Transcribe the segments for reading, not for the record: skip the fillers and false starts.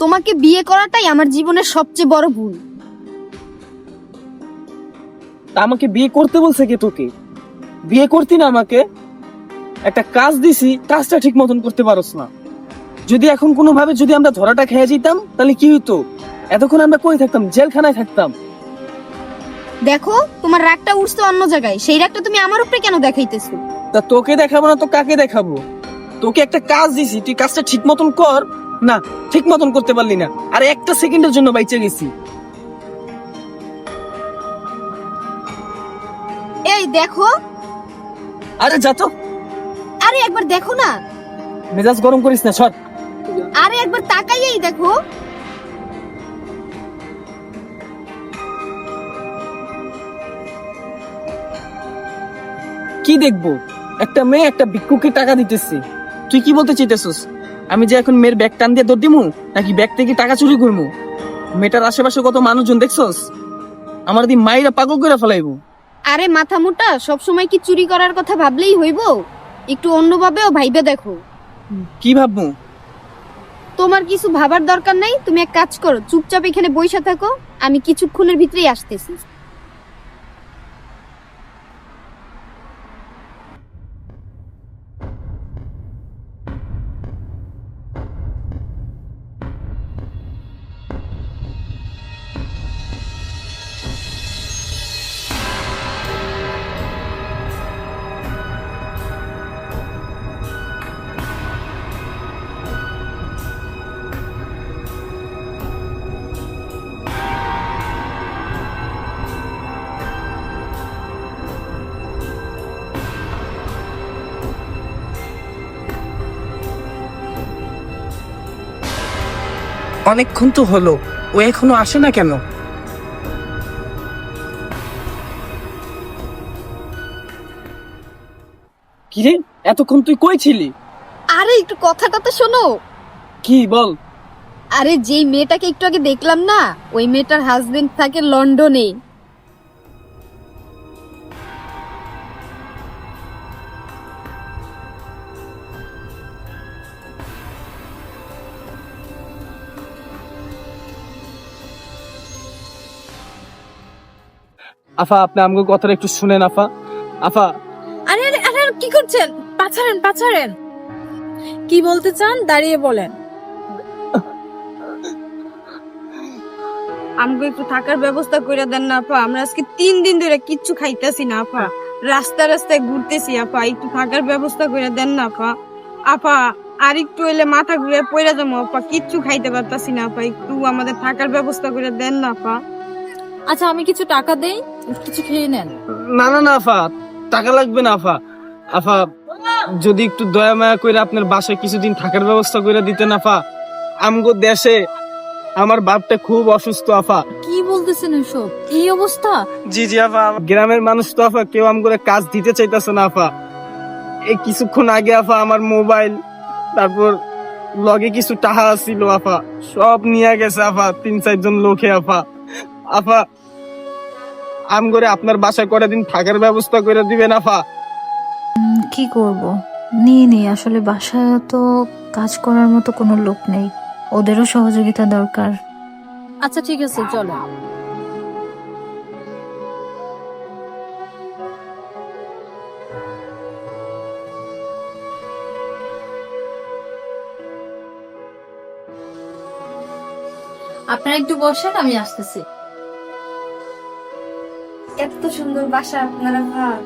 তোমাকে বিয়ে করাটাই আমার জীবনের সবচেয়ে বড় ভুল। তা আমাকে বিয়ে করতে বলছে কে? তোকে বিয়ে করতি না? আমাকে একটা কাজ দিছি, কাজটা ঠিক মতন করতে পারোস না। যদি এখন কোনোভাবে যদি আমরা ধরাটা খেয়ে যেতাম তাহলে কি হইতো? এতক্ষণ আমরা কই থাকতাম? জেলখানায় থাকতাম। দেখো, তোমার রাগটা উঠছে অন্য জায়গায়, সেই রাগটা তুমি আমার উপরে কেন দেখাইতেছো? তা তোকে দেখাবো না তো কাকে দেখাবো? তোকে একটা কাজ দিছি, তুই কাজটা ঠিক মতন কর না। ঠিক মতন করতে পারলি না, আর একটা সেকেন্ডের জন্য বাইচে গেছি। এই দেখো। আরে যা তো, আরে একবার দেখো না। মেজাজ গরম করিস না, সর। আরে একবার তাকাইয়েই দেখো। কি দেখবো? একটা মেয়ে একটা ভিক্ষুককে টাকা দিতেছে। তুই কি বলতে চাইতেছিস? আমি যে এখন মেয়ের ব্যাগ টান দিয়ে দৌড় দিমু, নাকি ব্যাগ থেকে টাকা চুরি করবো? মেয়েটার আশেপাশে কত মানুষজন দেখছস? আমার দি মাইরা পাগল করে ফেলাইবো। আরে মাথা মোটা, সবসময় কি চুরি করার কথা ভাবলেই হইব? একটু অন্যভাবেও ভাইবে দেখো। কি ভাববো? তোমার কিছু ভাবার দরকার নাই, তুমি এক কাজ করো, চুপচাপ এখানে বইসা থাকো, আমি কিছুক্ষণের ভিতরেই আসতেছি। অনেকক্ষণ তো হলো, ও এখনো আসে না কেন? কিরে, এতক্ষণ তুই কই ছিলি? আরে একটু কথাটা তো শোনো। কি বল? আরে যেই মেয়েটাকে একটু আগে দেখলাম না, ওই মেয়েটার হাজবেন্ড থাকে লন্ডনে। আফা, আপনি আমাকে কথাটা একটু শুনেন আফা। আফা, আরে আরে আরে কি করছেন? পাছাড়েন পাছাড়েন। কি বলতে চান দাঁড়িয়ে বলেন। আমাকে একটু থাকার ব্যবস্থা করে দেন না আপা, আমরা আজকে 3 দিন ধরে কিচ্ছু খাইতেছি না আপা, রাস্তা রাস্তায় ঘুরতেছি আপা, একটু থাকার ব্যবস্থা করে দেন না আপা। আপা, আর একটু এলে মাথা ঘুরে পড়ে যাবো আপা, কিচ্ছু খাইতে পারতাছি না আপা, একটু আমাদের থাকার ব্যবস্থা করে দেন না আপা। আচ্ছা আমি কিছু টাকা দেই, কিছু খেয়ে নেন। না না না আফা, টাকা লাগবে না আফা। আফা, যদি একটু দয়া মায়া করে আপনার বাসায় কিছুদিন থাকার ব্যবস্থা করে দিতেন আফা। আমগো দেশে আমার বাপটা খুব অসুস্থ আফা। কি বলতেছেন এসব? এই অবস্থা? জি জি আফা, গ্রামের মানুষ তো আফা কেউ আমগরে কাজ দিতে চাইতেছে না আফা। এই কিছুক্ষণ আগে আফা আমার মোবাইল, তারপর লগে কিছু টাকা ছিল আফা, সব নিয়ে গেছে আফা 3-4 জন লোকে আফা। আফা, আমগরে আপনার বাসায় করে দিন থাকার ব্যবস্থা করে দিবেন আফা। কি করব, নিয়ে নেই। আসলে বাসায় তো কাজ করার মতো কোনো লোক নেই, ওদেরও সহযোগিতা দরকার। আচ্ছা ঠিক আছে চলো। আপনারা একটু বসেন, আমি আসতেছি। এত সুন্দর বাসা আপনারা ভাব।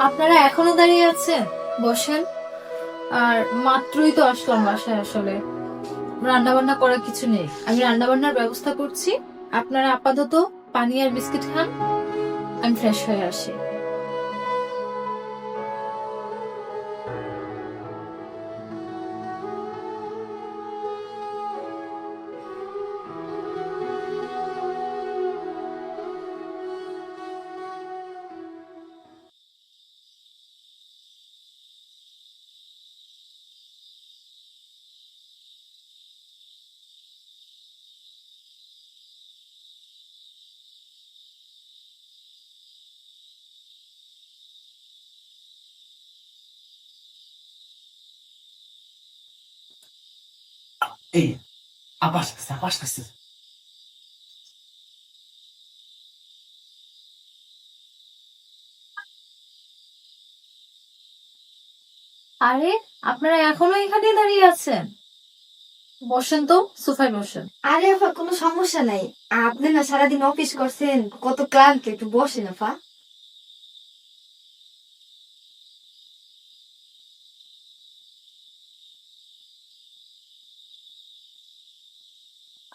আপনারা এখনো দাঁড়িয়ে আছেন? বসেন। আর মাত্রই তো আসলাম বাসায়, আসলে রান্না বান্না করার কিছু নেই, আমি রান্না বান্নার ব্যবস্থা করছি। আপনারা আপাতত পানি আর বিস্কিট খান, আমি ফ্রেশ হয়ে আসি। এই আপাস আসছে, আপাস আসছে। আরে আপনারা এখনো এখানে দাঁড়িয়ে আছেন? বসেন তো, সোফায় বসেন। আরে আপা কোনো সমস্যা নাই। আপনি না সারাদিন অফিস করছেন, কত ক্লান্ত, একটু বসেন আপা।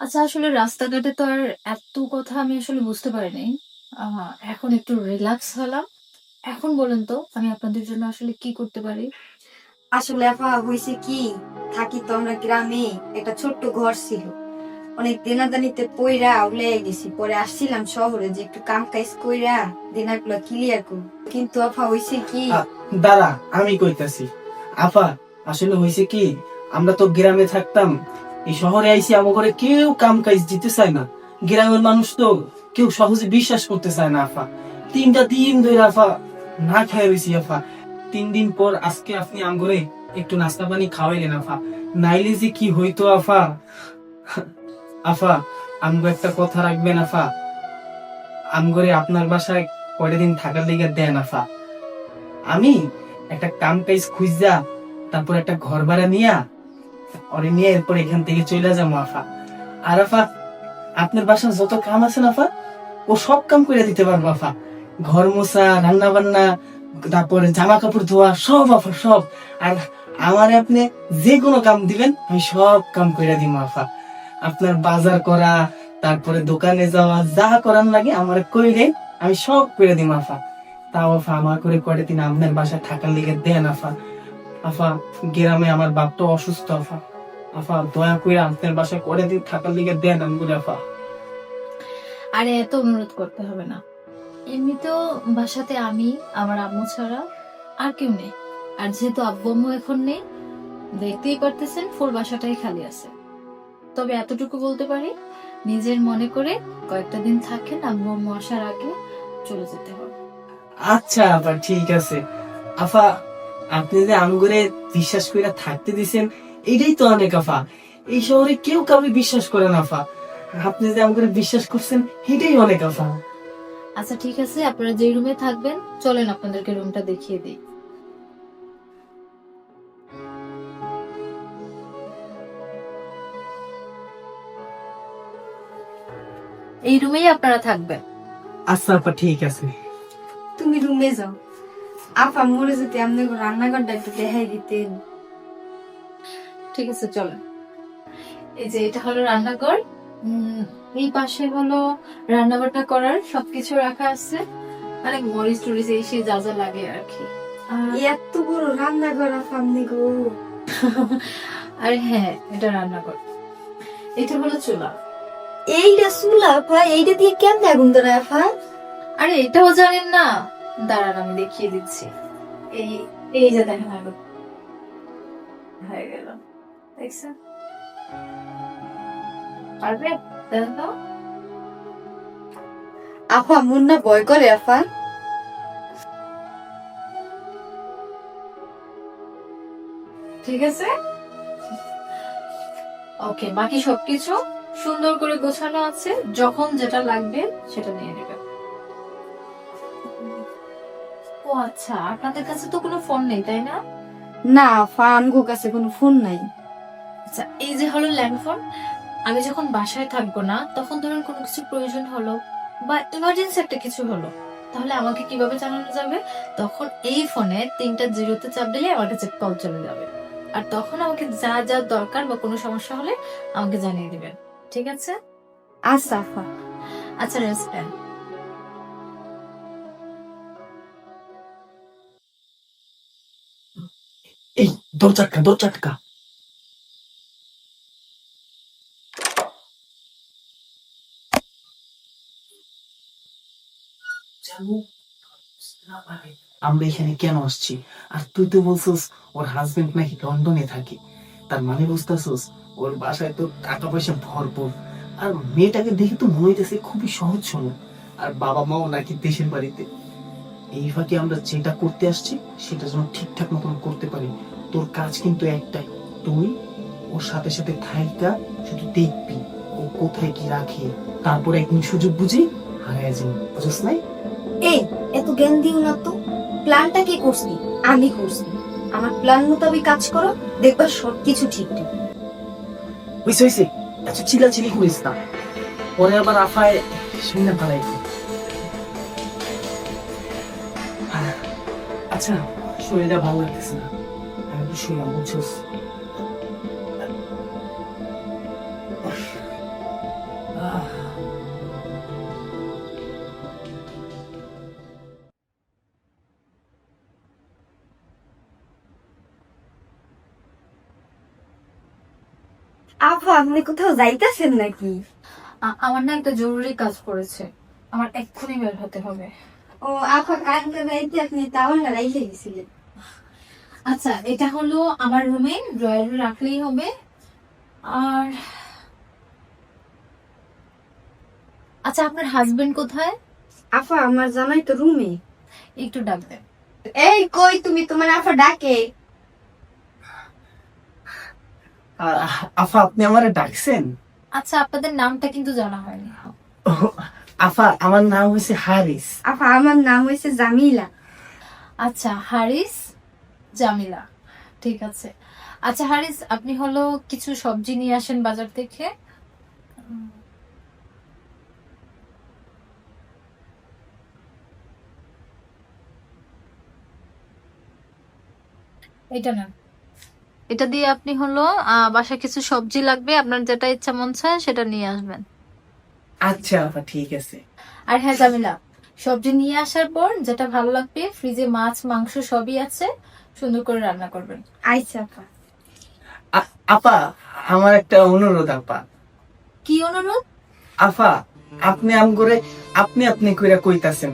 আচ্ছা, আসলে রাস্তাঘাটে তো আর এত কথা আমি আসলে বুঝতে পারিনি। এখন একটু রিল্যাক্স হলাম। এখন বলেন তো আমি আপনাদের জন্য আসলে কি করতে পারি? আসলে আপা হয়েছে কি, থাকি তো আমরা গ্রামে, একটা ছোট্ট ঘর ছিল, অনেক দেনাদানিতে পইরা উলাই গেছি। পরে আসছিলাম শহরে যে একটু কাম কাজ কইরা দেনাগুলো ক্লিয়ার করব, কিন্তু আপা হয়েছে কি। দাঁড়া, আমি কইতাছি। আফা, আসলে হয়েছে কি, আমরা তো গ্রামে থাকতাম, এই শহরে আইসি আমার কেউ কাম কাজ দিতে চায় না। গ্রামের মানুষ তো কেউ সহজে বিশ্বাস করতে চায় না আফা। 3টা দিন ধরে আফা না খাই রয়েছি আফা। 3 দিন পর আজকে আপনি আমগরে একটু নাস্তা পানি খাওয়াইলেন আফা, নাইলে যে কি হইতো আফা। আফা, আমগো একটা কথা রাখবেন আফা, আমগরে আপনার বাসায় কয়টা দিন থাকার লেগে দেন আফা। আমি একটা কাম কাজ খুঁজা তারপর একটা ঘর ভাড়া নিয়া ওরে নিয়ে এরপর এখান থেকে চলে যাবো আফা। আর আফা, আপনার বাসার যত কাম আছে না আফা, ও সব কাম করে দিতে পারবো আফা। ঘর মোছা, রান্না বান্না, তারপরে জামা কাপড় ধোয়া, সব আফা সব। আর আমারে আপনি যে কোনো কাম দিবেন আমি সব কাম করে দিব আফা। আপনার বাজার করা, তারপরে দোকানে যাওয়া, যা করার লাগে আমার কইলে আমি সব করে দিব আফা। তাও আফা আমার করে কয়টা দিন আপনার বাসায় থাকার লেগে দেন আফা। আফা, গ্রামে আমার বাপ তো অসুস্থ আফা। আফা, দয়া করে আপনার বাসায় কয়টা দিন থাকার লেগে দেন আমি বলি আফা। আরে এত অনুরোধ করতে হবে না। এমনিতেও বাসাতে আমি, আমার আম্মু ছাড়া আর কেউ নেই। আর যেহেতু আব্বু আম্মু এখন নেই, দেখতেই পারতেছেন ফুল বাসাটাই খালি আছে। তবে এতটুকু বলতে পারি, নিজের মনে করে কয়েকটা দিন থাকেন, আব্বু আম্মু আসার আগে চলে যেতে হবে। আচ্ছা আফা, ঠিক আছে। আফা, আপনি যে আমগরে বিশ্বাস করে থাকতে দিছেন, এটাই তো অনেক আফা। এই শহরে কেউ কাউকে বিশ্বাস করে না আফা, আপনি যে আমগরে বিশ্বাস করছেন এটাই অনেক আফা। আচ্ছা ঠিক আছে, আপনারা যে রুমে থাকবেন চলেন আপনাদেরকে রুমটা দেখিয়ে দিই। এই রুমেই আপনারা থাকবেন। আচ্ছা আপা, ঠিক আছে। তুমি রুমে যাও। আপা মরে যেতে আপনাকে রান্নাঘরটা একটু দেখাই দিতেন। ঠিক আছে চলেন। এই যে এটা হলো রান্নাঘর, এই পাশে হলো রান্না বান্না করার সবকিছু রাখা আছে, মানে মরিচ টরিচ এই সে যা যা লাগে আর কি। এত বড় রান্নাঘর আপা আপনি গো। আর হ্যাঁ, এটা রান্নাঘর। এটা হলো চুলা। এইটা চুলা আপা, এইটা দিয়ে কেমন আগুন ধরায় আপা? আরে এটাও জানেন না? দাঁড়ান আমি দেখিয়ে দিচ্ছি। এই এই যে দেখেন আগুন হয়ে গেল, দেখছেন? পারবে? দেখেন তো। আপা মন না ভয় করে আপা। ঠিক আছে, ওকে। বাকি সবকিছু সুন্দর করে গোছানো আছে, যখন যেটা লাগবে সেটা নিয়ে নেবেন। ও আচ্ছা, আপনাদের কাছে তো কোনো ফোন নেই তাই না? না আপা, আমগো কাছে কোনো ফোন নাই। আচ্ছা, এই যে হলো ল্যান্ডফোন। আমি যখন বাসায় থাকবো না, তখন ধরুন কোনো কিছু প্রয়োজন হলো বা ইমার্জেন্সি একটা কিছু হলো, তাহলে আমাকে কিভাবে জানানো যাবে? তখন এই ফোনে 3টা জিরোতে চাপ দিলে আমার কাছে কল চলে যাবে, আর তখন আমাকে যা যা দরকার বা কোনো সমস্যা হলে আমাকে জানিয়ে দিবেন। ঠিক আছে? আচ্ছা আপা। আচ্ছা, রেস্ট নেন। এই দরজাটকা, দরজাটকা। আমরা এখানে কেন আসছি? আর তুই তো বলছিস ওর হাজবেন্ড নাকি লন্ডনে থাকে, তার মানে বুঝতেছিস ওর বাসায় তো টাকা পয়সা ভরপুর। আর মেয়েটাকে দেখে তো মনে হইতেছে খুবই সহজ সরল, আর বাবা মাও নাকি দেশের বাড়িতে। এই ফাঁকে আমরা যেটা করতে আসছি সেটা যেন ঠিকঠাক মতন করতে পারি। তোর কাজ কিন্তু একটাই, তুই ওর সাথে সাথে থাইকা শুধু দেখবি ও কোথায় কি রাখে, তারপরে একদিন সুযোগ বুঝি হারায় যাবি, বুঝছ নাই? এই এত জ্ঞান দিও না তো। প্ল্যানটা কে করছি? আমি করছি। আমার প্ল্যান মোতাবেক কাজ করো, দেখবা সবকিছু ঠিকঠাক। হইছে আচ্ছা, চিলাচিলি করিস না, পরে আবার আফায় শুনে ফেলাইছে। আচ্ছা, শরীরটা ভালো লাগতেছে না, আমি একটু শুনলাম, বুঝছস? আফা, আপনি কোথাও যাইতেছেন নাকি? আমার না একটা জরুরি কাজ পড়েছে, আমার এক্ষুনি বের হতে হবে। ও আফা, কাজটা যাইতে আপনি তাহলে রাইলে গেছিলেন। আচ্ছা, এটা হলো আমার রুমে, ড্রয়ারে রাখলেই হবে। আর আচ্ছা, আপনার হাজবেন্ড কোথায়? আফা, আমার জামাই তো রুমে। একটু ডাক দেন। এই কই তুমি? তোমার আফা ডাকে। আফা, আপনি আমারে ডাকছেন? আচ্ছা, আপনাদের নামটা কিন্তু জানা হয়নি। ও, আফা, আমার নাম হচ্ছে হারিস। আফা, আমার নাম হয়েছে জামিলা। আচ্ছা, হারিস, জামিলা, ঠিক আছে। আচ্ছা হারিস, আপনি হলো কিছু সবজি নিয়ে আসেন বাজার থেকে। এটা না, এটা দিয়ে আপনি হলো বাসায় কিছু সবজি লাগবে, আপনার যেটা ইচ্ছা মন চায় সেটা নিয়ে আসবেন। আচ্ছা আফা, ঠিক আছে। আর হ্যাঁ জামিলা, সবজি নিয়ে আসার পর যেটা ভালো লাগবে, ফ্রিজে মাছ মাংস সবই আছে, সুন্দর করে রান্না করবেন। আচ্ছা আফা। আপা, আমার একটা অনুরোধ আপা। কি অনুরোধ? আফা, আপনি আম করে আপনি আপনি কইরা কইতাছেন,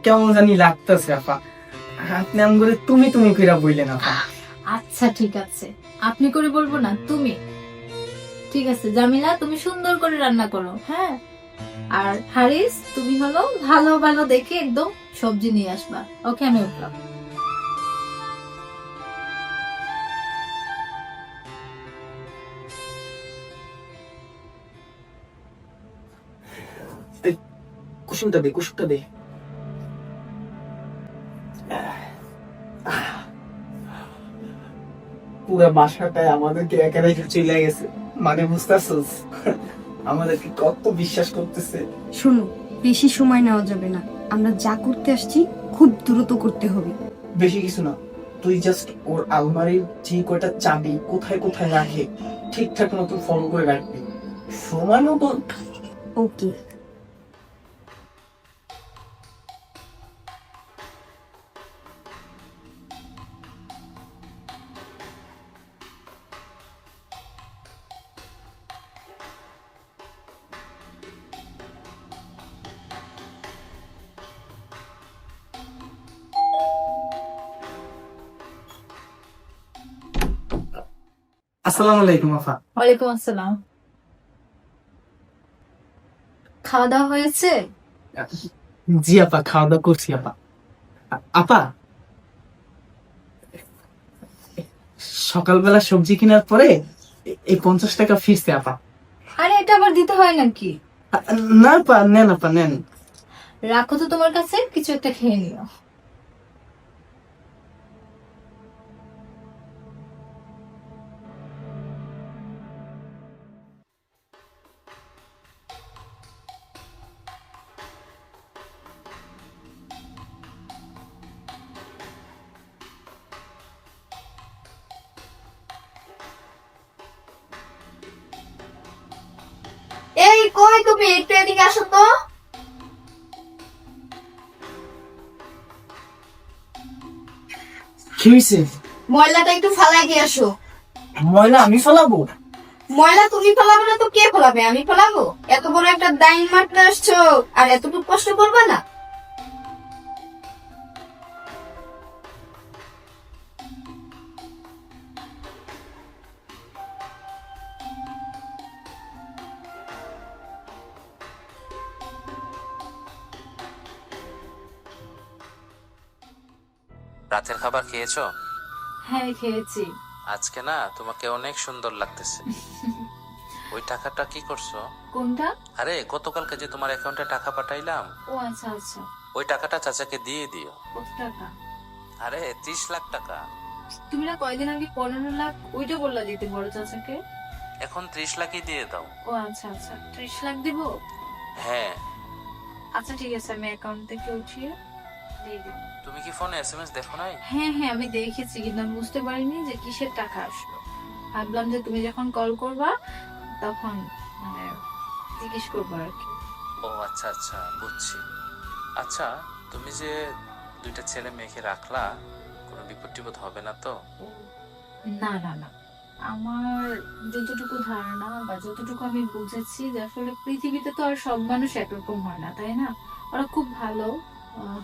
কেমন জানি লাগতাছে আপা। আপনি আম করে তুমি তুমি কইরা বইলেন আপা। আচ্ছা ঠিক আছে, আপনি করে বলবো না, তুমি। ঠিক আছে জামিলা, তুমি সুন্দর করে রান্না করো, হ্যাঁ। আর হারিস, তুমি হলো ভালো ভালো দেখে একদম সবজি নিয়ে আসবা। ওকে, আমি উঠলাম। কুসুমটা দে, কুসুমটা দে। পুরা বাসাটায় আমাদেরকে একা রেখে চলে গেছে, মানে বুঝতেছস আমাদেরকে কত বিশ্বাস করতেছে। শোনো, বেশি সময় নেওয়া যাবে না। আমরা যা করতে আসছি খুব দ্রুত করতে হবে। বেশি কিছু না, তুই জাস্ট ওর আলমারির যে কয়টা চাবি কোথায় কোথায় রাখে ঠিকঠাক মতো ফলো করে রাখবি, সময় মতো। ওকে। আসসালামু আলাইকুম আফা। ওয়ালাইকুম আসসালাম। খাওয়া দাওয়া হয়েছে? জি আপা, খাওয়া দাওয়া করছি আপা। আপা, সকালবেলা সবজি কেনার পরে এই 50 টাকা ফিরছে আপা। আরে, এটা আবার দিতে হয় নাকি? না আপা, নেন আপা, নেন। রাখো তো তোমার কাছে, কিছু একটা খেয়ে নিও। এই কই তুমি? একটু এদিকে আসো তো। কি হয়েছে? ময়লাটা একটু ফালাই দিয়ে আসো। ময়লা আমি ফেলাবো? ময়লা তুমি ফেলাবে না তো কে ফেলাবে? আমি ফেলাবো? এত বড় একটা দাইন মারতে আসছো, আর এতটুকু কষ্ট করবে না? রাতের খাবার খেয়েছো? হ্যাঁ খেয়েছি। আজকে না তোমাকে অনেক সুন্দর লাগতেছে। ওই টাকাটা কি করছো? কোনটা? আরে গতকালকে যে তোমার অ্যাকাউন্টে টাকা পাঠাইলাম, ও আচ্ছা আচ্ছা। ওই টাকাটা চাচাকে দিয়ে দিও। কত টাকা? আরে 30 লাখ টাকা। তুমি না কয়দিন আগে 15 লাখ ওইটা বললা দিতে বড় চাচাকে। এখন 30 লাখই দিয়ে দাও। ও আচ্ছা আচ্ছা, 30 লাখ দিব। হ্যাঁ। আচ্ছা ঠিক আছে, আমি অ্যাকাউন্ট থেকে উঠিয়ে দিয়ে দিব। তুমি কি ফোনে এসএমএস দেখো নাই? হ্যাঁ হ্যাঁ, আমি দেখেছি, কিন্তু আমি বুঝতে পারিনি যে কিসের টাকা আসলো। ভাবলাম যে তুমি যখন কল করবা তখন মানে জিজ্ঞেস করবো আর কি। ও আচ্ছা আচ্ছা, বুঝছি। আচ্ছা, তুমি যে দুইটা ছেলে মেয়েকে রাখলা, কোনো বিপদ টিপদ হবে না তো? না না না, আমার যতটুকু ধারণা বা যতটুকু আমি বুঝেছি যে আসলে পৃথিবীতে তো আর সব মানুষ একরকম হয় না, তাই না? ওরা খুব ভালো।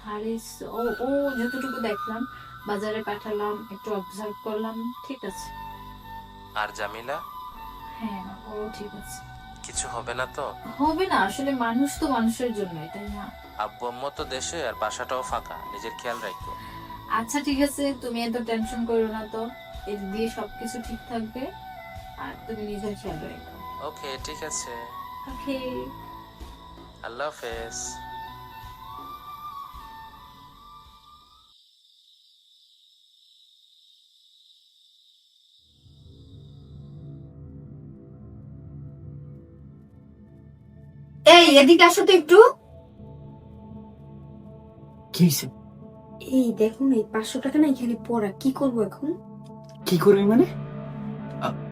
হারিস ও ও যতটুকু দেখলাম, বাজারে পাঠালাম, একটু অবজার্ভ করলাম, ঠিক আছে। আর জামিলা? হ্যাঁ, ও ঠিক আছে। কিছু হবে না তো? হবে না, আসলে মানুষ তো মানুষের জন্যই, তাই না? আব্বু আম্মু তো দেশে, আর বাসাটাও ফাঁকা, নিজের খেয়াল রাখো। আচ্ছা ঠিক আছে, তুমি এত টেনশন করো না তো, এর দিয়ে সবকিছু ঠিক থাকবে। আর তুমি নিজের খেয়াল রেখো। ওকে, ঠিক আছে। ওকে। আল্লাহ হাফেজ। এই এদিকে আসো তো একটু। কি হয়েছে? এই দেখুন, এই 500 টাকা না এখানে পড়া, কি করবো এখন? কি করবি মানে?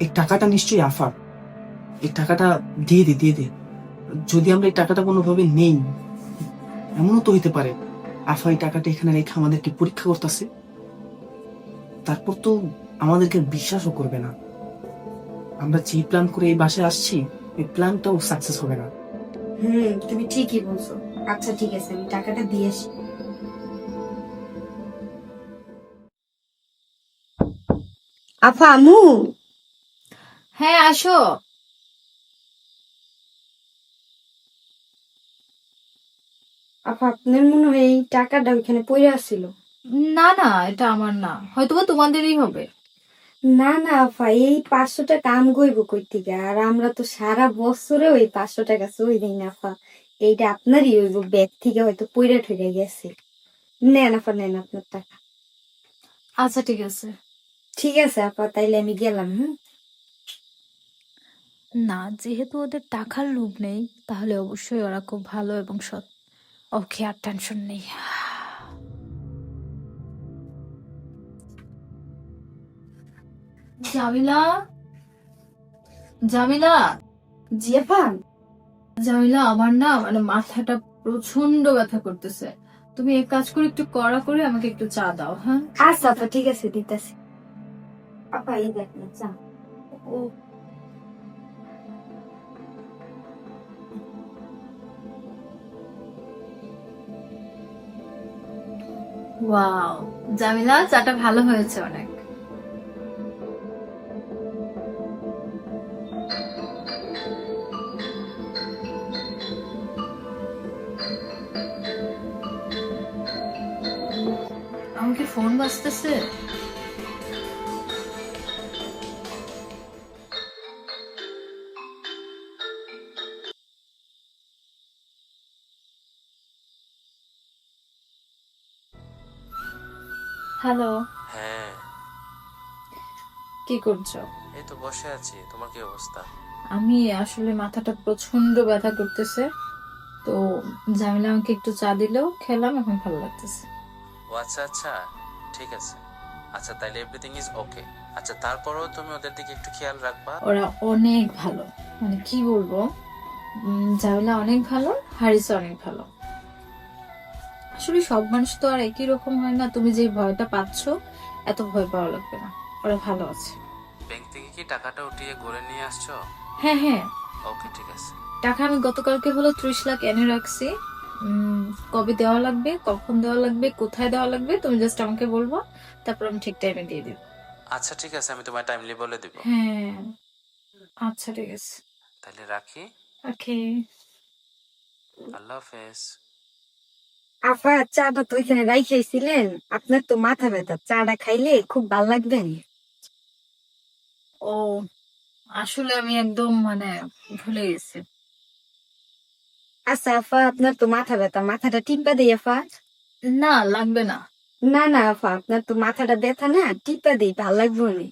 এই টাকাটা নিশ্চয়ই আফার। এই টাকাটা দিয়ে দে, দিয়ে দে। যদি আমরা এই টাকাটা কোনোভাবে নেই, এমনও তো হইতে পারে আফা এই টাকাটা এখানে রেখে আমাদেরকে পরীক্ষা করতেছে। তারপর তো আমাদেরকে বিশ্বাসও করবে না। আমরা যে প্ল্যান করে এই বাসায় আসছি, এই প্ল্যানটাও সাকসেস হবে না। তুমি ঠিকই বলছো। আচ্ছা ঠিক আছে, আমি টাকাটা দিয়ে আসি। আফা, আমু। হ্যাঁ আসো। আপা, আপনার মনে হয় এই টাকাটা ওইখানে পড়ে আসছিল? না না, এটা আমার না, হয়তোবা তোমাদেরই হবে। না না আপা, এই 500 টাকা আম গইব কই থেকে? আর আমরা তো সারা বছরে ওই 500 টাকা চই দিই না আপা। এইটা আপনারই হইব, ব্যাগ থেকে হয়তো পইরা ঠইরা গেছে। নেন আপা, নেন আপনার টাকা। আচ্ছা ঠিক আছে। ঠিক আছে আপা, তাইলে আমি গেলাম। না, যেহেতু ওদের টাকার লোভ নেই, তাহলে অবশ্যই ওরা খুব ভালো এবং সৎ। ওকে, আর টেনশন নেই। জামিলা, জামিলা, জি আপা। জামিলা, আমার না মানে মাথাটা প্রচন্ড ব্যথা করতেছে। তুমি এক কাজ করে একটু কড়া করে আমাকে একটু চা দাও, হ্যাঁ? আচ্ছা আপা, ঠিক আছে, দিতেছি। আপা এই দেখেন চা। ও, ওয়াও, জামিলা, চাটা ভালো হয়েছে অনেক। আমাকে ফোন বাজতেছে। হ্যালো, হ্যাঁ, কি করছো? এই তো বসে আছি। তোমার কি অবস্থা? আমি আসলে মাথাটা প্রচন্ড ব্যথা করতেছে, তো জামিলা আমাকে একটু চা দিলেও খেলাম, এখন ভালো লাগতেছে। ও আচ্ছা আচ্ছা, ঠিক আছে। আচ্ছা, তাইলে এভরিথিং ইজ ওকে। আচ্ছা, তারপরও তুমি ওদের দিকে একটু খেয়াল রাখবা। ওরা অনেক ভালো, মানে কি বলবো, জামিলা অনেক ভালো, হারিস অনেক ভালো। আসলে সব মানুষ তো আর একই রকম হয় না, তুমি যে ভয়টা পাচ্ছো এত ভয় পাওয়া লাগবে না, ওরা ভালো আছে। ব্যাংক থেকে কি টাকাটা উঠিয়ে ঘুরে নিয়ে আসছো? হ্যাঁ হ্যাঁ, ওকে, ঠিক আছে। টাকা আমি গতকালকে হলো 30 লাখ এনে রাখছি। কবে দেওয়া লাগবে, কখন দেওয়া লাগবে, কোথায় দেওয়া লাগবে, তুমি জাস্ট আমাকে বলবা, তারপর আমি ঠিক টাইমে দিয়ে দিব। আচ্ছা ঠিক আছে, আমি তোমায় টাইমলি বলে দিব। হ্যাঁ, আচ্ছা ঠিক আছে। তাহলে রাখি। ওকে। আল্লাহ হাফেজ। আপা, চাটা তো ওইখানে রাইখাইছিলেন। আপনার তো মাথা ব্যথা, চাটা খাইলে খুব ভাল লাগবে। ও আসলে আমি একদম মানে ভুলে গেছি। আচ্ছা আফা, আপনার তো মাথা ব্যথা, মাথাটা টিপা দেই আফা। না লাগবে না। না না আফা, আপনার তো মাথাটা ব্যথা না, টিপা দেই, ভাল লাগবে না।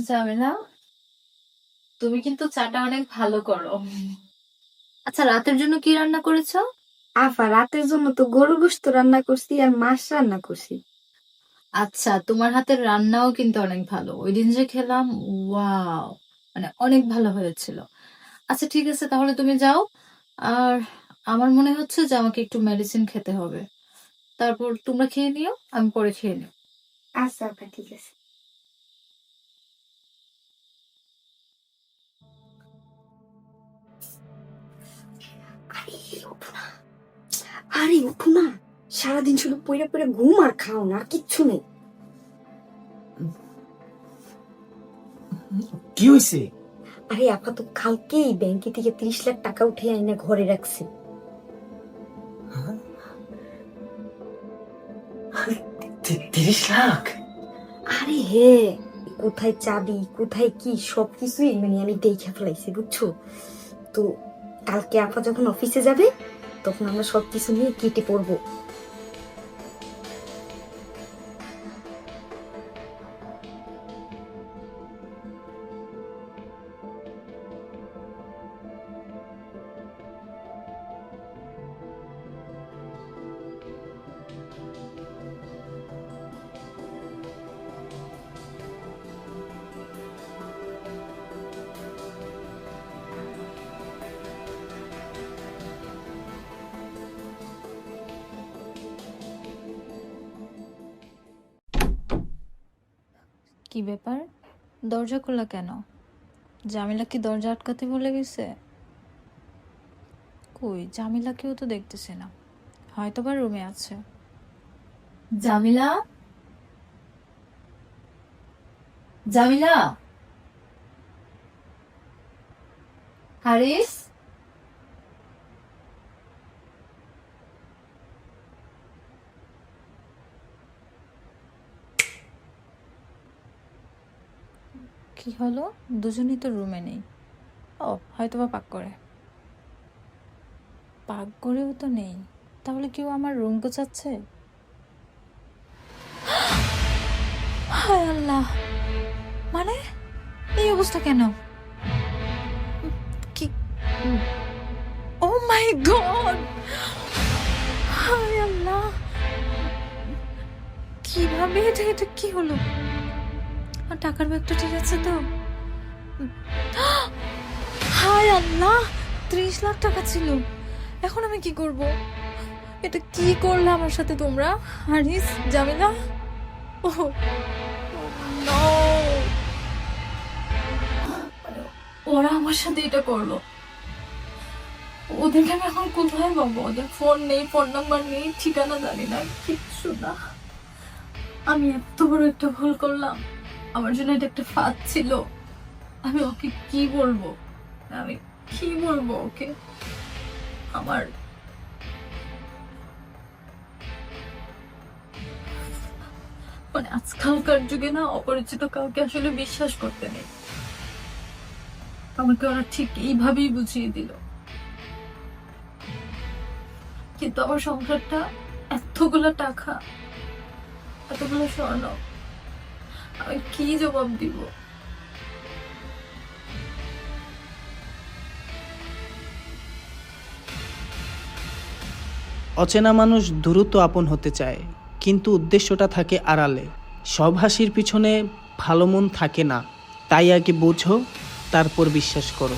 জামিলা, তুমি কিন্তু চাটা অনেক ভালো করো। আচ্ছা, রাতের জন্য কি রান্না করেছো? আফা, রাতের জন্য তো গরু গোশত রান্না করছি আর মাছ রান্না করছি। আচ্ছা, তোমার হাতের রান্নাও কিন্তু অনেক ভালো। ওই দিন যে খেলাম, ওয়াও, মানে অনেক ভালো হয়েছিল। আচ্ছা ঠিক আছে, তাহলে তুমি যাও। আর আমার মনে হচ্ছে যে আমাকে একটু মেডিসিন খেতে হবে। তারপর তোমরা খেয়ে নিও, আমি পরে খেয়ে নিও। আচ্ছা আপা, ঠিক আছে। আরে উঠো না, আরে উঠো না, সারাদিন শুধু পইরা পইরা ঘুম আর খাও না, আর কিচ্ছু নেই। কি হয়েছে? আরে আপা তো কালকেই ব্যাংকে থেকে 30 লাখ টাকা উঠে আইনা ঘরে রাখছে। 30 লাখ? আরে হে, কোথায় চাবি কোথায় কি সবকিছুই মানে আমি দেখে ফেলাইছি, বুঝছো? তো কালকে আপা যখন অফিসে যাবে তখন আমরা সবকিছু নিয়ে কেটে পড়বো। কি ব্যাপার, দরজা খোলা কেন? জামিলা কি দরজা আটকাতে ভুলে গেছে? কই, জামিলাকেও তো দেখতেছি না, হয়তো বা রুমে আছে। জামিলা, জামিলা, হারিস, কি হলো, দুজনই তো রুমে নেই। ও হয়তো বা পাক করে, পাক করেও তো নেই, তাহলে কেউ আমার রুম গোছাচ্ছে? হায় আল্লাহ, মানে এই অবস্থা কেন? কি, ও মাই গড, হায় আল্লাহ, কিভাবে এটা এটা কি হলো? আর টাকার ব্যাগটা ঠিক আছে তো? হায় আল্লাহ, 30 লাখ টাকা ছিল। এখন আমি কি করব? এটা কি করলে আমার সাথে তোমরা? হারিস, জামিলা, ও নো, ওরা আমার সাথে এটা করলো। ওদেরকে আমি এখন কোথায় পাবো? ওদের ফোন নেই, ফোন নাম্বার নেই, ঠিকানা জানি না, কিচ্ছু না। আমি এত বড় একটা ভুল করলাম, আমার জন্য এটা একটা ফাঁদ ছিল। আমি ওকে কি বলবো? আমি কি বলবো ওকে? আমার মানে আজকালকার যুগে না, অপরিচিত কাউকে আসলে বিশ্বাস করতে নেই। আমাকে ওরা ঠিক এইভাবেই বুঝিয়ে দিল, কিন্তু আমার সংসারটা, এতগুলো টাকা, এতগুলো স্বর্ণ, আমি কি জবাব দিব? অচেনা মানুষ দ্রুত আপন হতে চায়, কিন্তু উদ্দেশ্যটা থাকে আড়ালে। সব হাসির পিছনে ভালো মন থাকে না, তাই আগে বোঝো, তারপর বিশ্বাস করো।